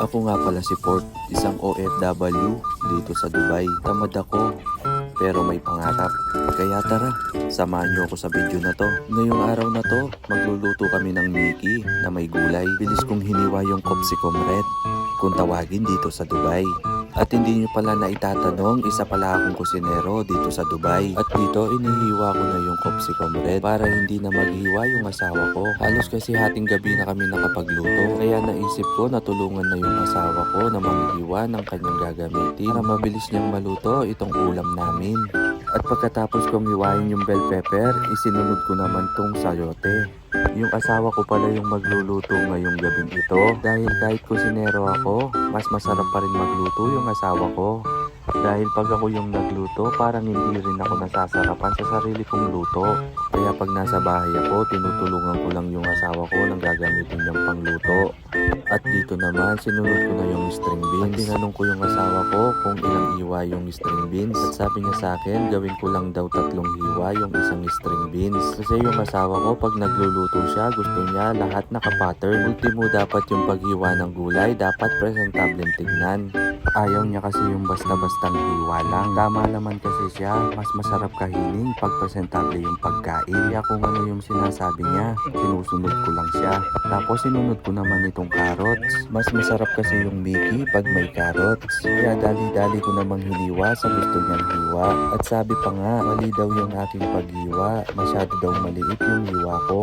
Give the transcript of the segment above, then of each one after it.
Ako nga pala si Port, isang OFW dito sa Dubai. Tamad ako, pero may pangarap. Kaya tara, samahan niyo ako sa video na to. Ngayong araw na to, magluluto kami ng Mickey na may gulay. Bilis kong hiniwa yung Capsicum Red, kung tawagin dito sa Dubai. At hindi nyo pala na itatanong, isa pala akong kusinero dito sa Dubai. At dito inihiwa ko na yung Capsicum Red para hindi na maghiwa yung asawa ko. Halos kasi hating gabi na kami nakapagluto. Kaya naisip ko na tulungan na yung asawa ko na maghiwa ng kanyang gagamitin para mabilis niyang maluto itong ulam namin. At pagkatapos kong hiwain yung bell pepper, isinunod ko naman tong sayote. Yung asawa ko pala yung magluluto ngayong gabing ito dahil kahit kusinero ako, mas masarap pa rin magluto yung asawa ko. Dahil pag ako yung nagluto, parang hindi rin ako nasasarapan sa sarili kong luto. Kaya pag nasa bahay ako, tinutulungan ko lang yung asawa ko ng gagamitin niyang pangluto. At dito naman, sinunod ko na yung string beans. At tinanong ko yung asawa ko kung ilang hiwa yung string beans. At sabi niya sa akin, gawin ko lang daw 3 hiwa yung isang string beans. Kasi yung asawa ko, pag nagluluto siya, gusto niya lahat naka-pattern. Ultimo dapat yung paghiwa ng gulay, dapat presentable tignan. Ayaw niya kasi yung basta-bastang hiwa lang. Tama naman kasi siya, mas masarap kainin pag presentable yung pagkain. Kaya kung ano yung sinasabi niya, sinusunod ko lang siya. Tapos sinunod ko naman itong carrots. Mas masarap kasi yung Mickey pag may carrots. Kaya dali-dali ko namang hiniwa sa gusto niyang hiwa. At sabi pa nga, mali daw yung aking paghiwa. Masyado daw maliit yung hiwa ko.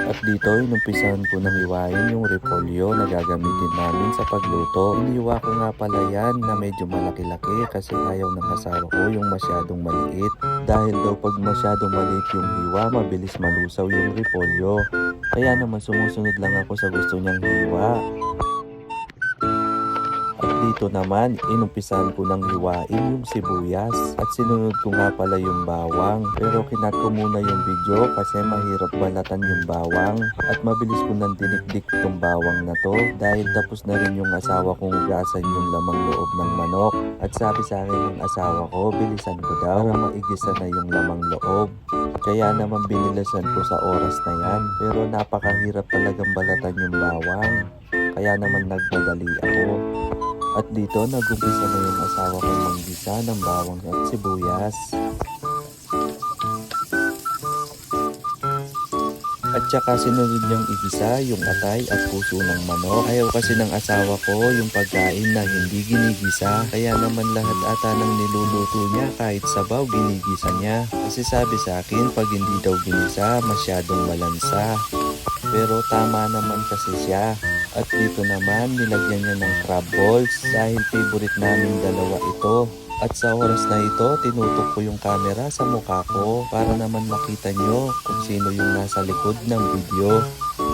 At dito, inumpisahan ko nang hiwain yung repolyo na gagamitin namin sa pagluto. Iniwa ko nga pala yan na medyo malaki-laki kasi ayaw ng asawa ko yung masyadong maliit. Dahil daw pag masyadong maliit yung hiwa, mabilis malusaw yung repolyo. Kaya naman sumusunod lang ako sa gusto niyang hiwa. Dito naman, inumpisahan ko nang hiwain yung sibuyas at sinunod ko nga pala yung bawang. Pero kinat ko muna yung video kasi mahirap balatan yung bawang at mabilis ko nang dinikdik itong bawang na to dahil tapos na rin yung asawa kong hugasan yung lamang loob ng manok. At sabi sa akin ng asawa ko, bilisan ko daw para maigisa na yung lamang loob. Kaya naman binilasan ko sa oras na yan, pero napakahirap talagang balatan yung bawang. Kaya naman nagmadali ako. At dito, nag-umpisa na yung asawa kong manggisa ng bawang at sibuyas. At saka sinunod niyang igisa yung atay at puso ng manok. Ayaw kasi ng asawa ko yung pagkain na hindi ginigisa. Kaya naman lahat ata ng niluluto niya kahit sabaw ginigisa niya. Kasi sabi sa akin, pag hindi daw ginisa, masyadong malansa. Pero tama naman kasi siya. At dito naman, nilagyan niya ng crab balls dahil favorite namin dalawa ito. At sa oras na ito, tinutok ko yung camera sa mukha ko para naman makita nyo kung sino yung nasa likod ng video.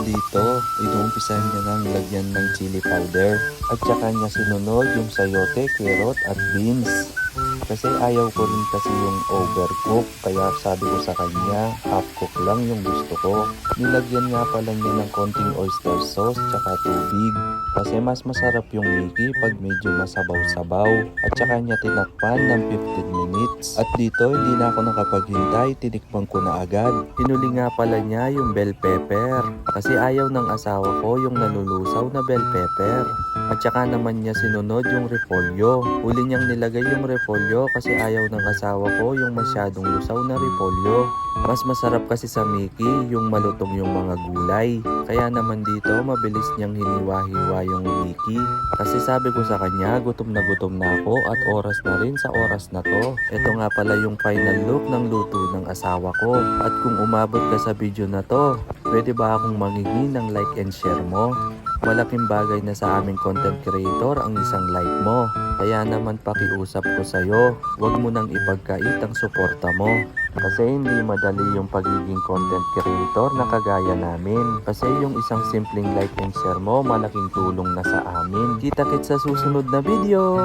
Dito, inuumpisahan niya nang lagyan ng chili powder. At saka niya sinunod yung sayote, carrot at beans. Kasi ayaw ko rin kasi yung overcook, kaya sabi ko sa kanya, half cook lang yung gusto ko. Nilagyan nga pala niya ng konting oyster sauce tsaka tubig. Kasi mas masarap yung Mickey pag medyo masabaw-sabaw. At saka niya tinakpan ng 15 minutes. At dito, hindi na ako nakapaghintay, tinikman ko na agad. Hinuli nga pala niya yung bell pepper. Kasi ayaw ng asawa ko yung nalulusaw na bell pepper. At saka naman niya sinunod yung repolyo. Huli niyang nilagay yung repolyo kasi ayaw ng asawa ko yung masyadong lusaw na repolyo. Mas masarap kasi sa Mickey yung malutong yung mga gulay. Kaya naman dito mabilis niyang hiniwa-hiwa yung Mickey. Kasi sabi ko sa kanya, gutom na ako at oras na rin sa oras na to. Ito nga pala yung final look ng luto ng asawa ko. At kung umabot ka sa video na to, pwede ba akong mangingi ng like and share mo? Malaking bagay na sa aming content creator ang isang like mo. Kaya naman pakiusap ko sa'yo, huwag mo nang ipagkait ang suporta mo. Kasi hindi madali yung pagiging content creator na kagaya namin. Kasi yung isang simpleng like and share mo, malaking tulong na sa amin. Kita-kits sa susunod na video!